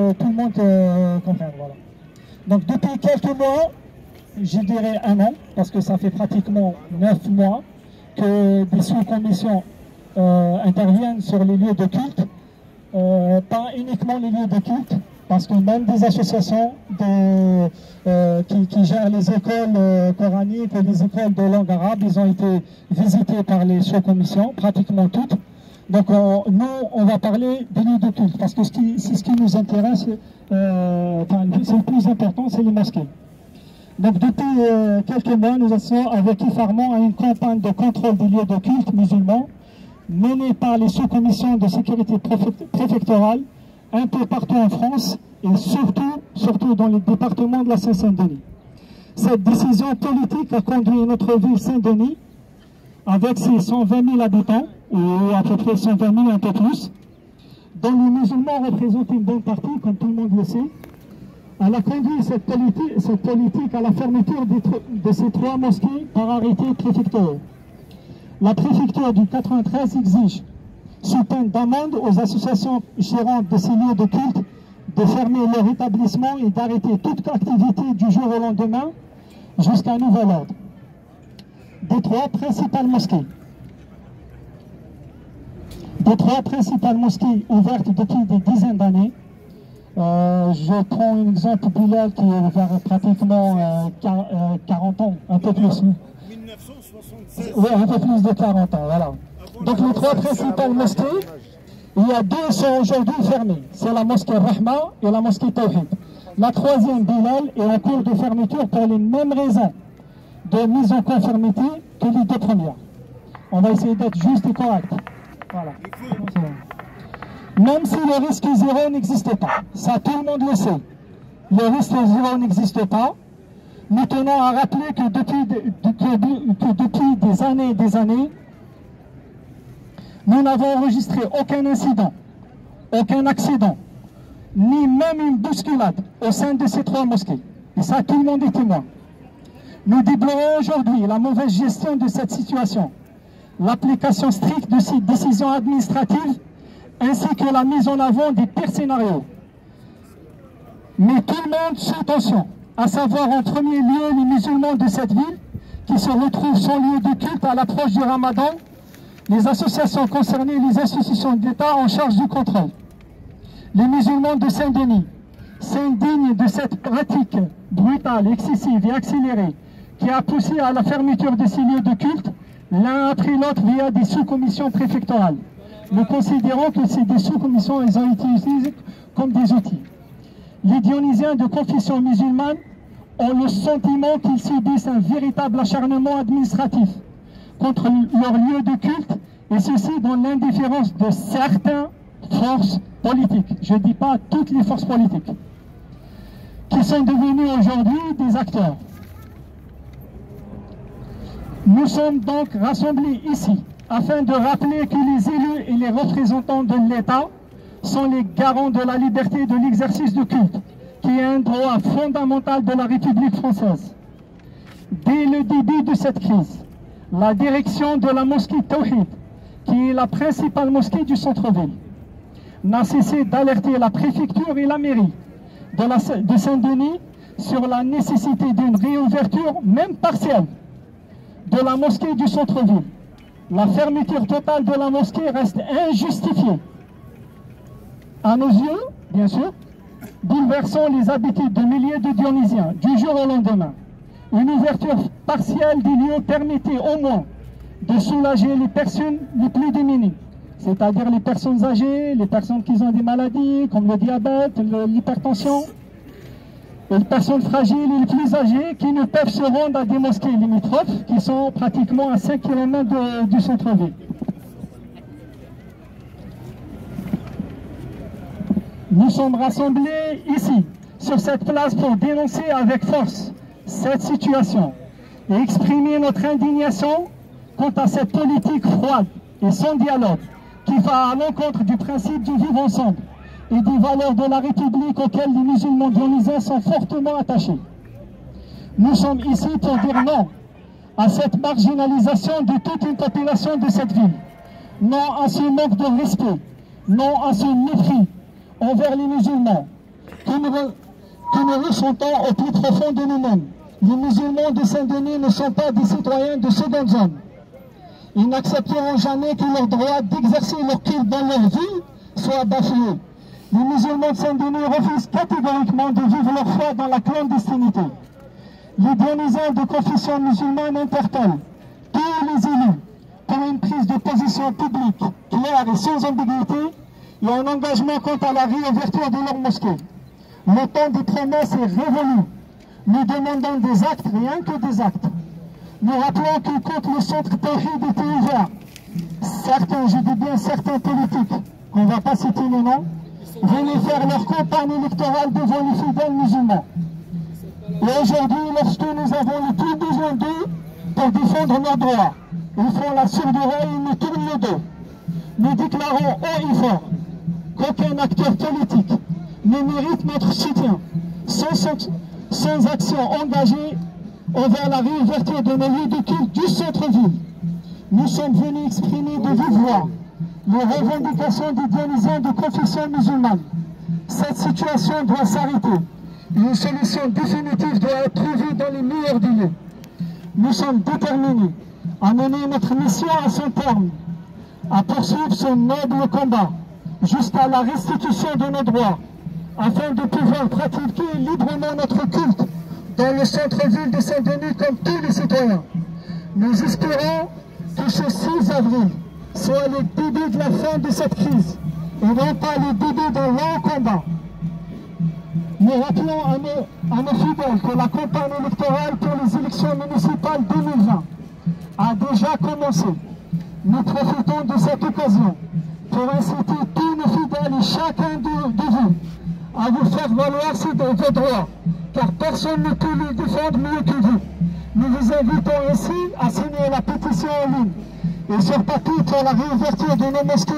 que tout le monde comprenne. Voilà. Donc depuis quelques mois, je dirais un an, parce que ça fait pratiquement 9 mois que des sous-commissions interviennent sur les lieux de culte, pas uniquement les lieux de culte, parce que même des associations qui gèrent les écoles coraniques ou les écoles de langue arabe, ils ont été visités par les sous-commissions, pratiquement toutes. Donc nous, on va parler des lieux de culte, parce que c'est ce qui nous intéresse, c'est le plus important, c'est les mosquées. Donc depuis quelques mois, nous assistons avec IFARMAN à une campagne de contrôle des lieux de culte musulmans, menée par les sous-commissions de sécurité préfectorale, un peu partout en France, et surtout dans les départements de la Seine-Saint-Denis. Cette décision politique a conduit notre ville Saint-Denis, avec ses 120 000 habitants, ou à peu près 120 000, un peu plus, dont les musulmans représentent une bonne partie, comme tout le monde le sait. Elle a conduit cette politique à la fermeture de ces 3 mosquées par arrêté préfectoraux. La préfecture du 93 exige, sous peine d'amende aux associations gérantes de ces lieux de culte, de fermer leur établissement et d'arrêter toute activité du jour au lendemain jusqu'à nouvel ordre. Des 3 principales mosquées. Ouvertes depuis des dizaines d'années. Je prends un exemple Bilal qui est vers pratiquement 40 ans, un peu plus. 1976. Oui, un peu plus de 40 ans, voilà. Donc les 3 principales mosquées, il y a 2 sont aujourd'hui fermées. C'est la mosquée Rahma et la mosquée Tawhid. La 3e, Bilal, est en cours de fermeture pour les mêmes raisons de mise en conformité que les 2 premières. On va essayer d'être juste et correct. Voilà. Même si le risque zéro n'existe pas, ça tout le monde le sait. Le risque zéro n'existe pas. Nous tenons à rappeler que depuis des années et des années, nous n'avons enregistré aucun incident, aucun accident, ni même une bousculade au sein de ces 3 mosquées. Et ça, tout le monde est témoin. Nous déplorons aujourd'hui la mauvaise gestion de cette situation, l'application stricte de ces décisions administratives, ainsi que la mise en avant des pires scénarios. Mais tout le monde sous tension, à savoir en premier lieu les musulmans de cette ville, qui se retrouvent sans lieu de culte à l'approche du Ramadan, les associations concernées et les institutions de l'État en charge du contrôle. Les musulmans de Saint-Denis s'indignent de cette pratique brutale, excessive et accélérée qui a poussé à la fermeture de ces lieux de culte, l'un après l'autre via des sous-commissions préfectorales. Nous considérons que ces sous-commissions, elles ont été utilisées comme des outils. Les Dionysiens de confession musulmane ont le sentiment qu'ils subissent un véritable acharnement administratif contre leur lieu de culte, et ceci dans l'indifférence de certaines forces politiques. Je ne dis pas toutes les forces politiques, qui sont devenues aujourd'hui des acteurs. Nous sommes donc rassemblés ici afin de rappeler que les élus et les représentants de l'État sont les garants de la liberté de l'exercice de culte, qui est un droit fondamental de la République française. Dès le début de cette crise, la direction de la mosquée Tawhid, qui est la principale mosquée du centre-ville, n'a cessé d'alerter la préfecture et la mairie de Saint-Denis sur la nécessité d'une réouverture, même partielle, de la mosquée du centre-ville. La fermeture totale de la mosquée reste injustifiée. À nos yeux, bien sûr, bouleversant les habitudes de milliers de Dionysiens du jour au lendemain. Une ouverture partielle des lieux permettait au moins de soulager les personnes les plus démunies, c'est-à-dire les personnes âgées, les personnes qui ont des maladies comme le diabète, l'hypertension, les personnes fragiles et les plus âgées qui ne peuvent se rendre à des mosquées limitrophes qui sont pratiquement à 5 km du centre-ville. Nous sommes rassemblés ici, sur cette place, pour dénoncer avec force cette situation et exprimer notre indignation quant à cette politique froide et sans dialogue qui va à l'encontre du principe du vivre ensemble et des valeurs de la République auxquelles les musulmans dionysiens sont fortement attachés. Nous sommes ici pour dire non à cette marginalisation de toute une population de cette ville, non à ce manque de respect, non à ce mépris envers les musulmans, que nous ressentons au plus profond de nous-mêmes. Les musulmans de Saint-Denis ne sont pas des citoyens de seconde zone. Ils n'accepteront jamais que leur droit d'exercer leur culte dans leur ville soit bafoué. Les musulmans de Saint-Denis refusent catégoriquement de vivre leur foi dans la clandestinité. Les dirigeants de confession musulmane interpellent tous les élus pour une prise de position publique claire et sans ambiguïté et un engagement quant à la réouverture de leur mosquée. Le temps des promesses est révolu. Nous demandons des actes, rien que des actes. Nous rappelons que quand le centre Tawhid était ouvert, certains, je dis bien certains politiques, on ne va pas citer les noms, venaient faire leur campagne électorale devant les fidèles musulmans. Et aujourd'hui, lorsque nous avons le plus besoin d'eux pour défendre nos droits, ils font la sourde oreille et nous tournent le dos. Nous déclarons haut et fort qu'aucun acteur politique ne mérite notre soutien sans action engagée envers la réouverture de nos lieux de culte du centre-ville. Nous sommes venus exprimer de vive voix les revendications des dirigeants de confession musulmane. Cette situation doit s'arrêter. Une solution définitive doit être trouvée dans les meilleurs délais. Nous sommes déterminés à mener notre mission à son terme, à poursuivre ce noble combat jusqu'à la restitution de nos droits, afin de pouvoir pratiquer librement notre culte dans le centre-ville de Saint-Denis comme tous les citoyens. Nous espérons que ce 6 avril soit le début de la fin de cette crise et non pas le début d'un long combat. Nous rappelons à nos fidèles que la campagne électorale pour les élections municipales 2020 a déjà commencé. Nous profitons de cette occasion pour inciter tous nos fidèles et chacun de vous à vous faire valoir vos droits, car personne ne peut les défendre mieux que vous. Nous vous invitons ainsi à signer la pétition en ligne et sur papier pour la réouverture de nos mosquées.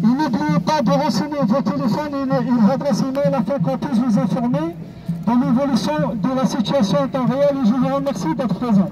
Et n'oubliez pas de renseigner vos téléphones et l'adresse email afin qu'on puisse vous informer de l'évolution de la situation en temps réel. Et je vous remercie d'être présent.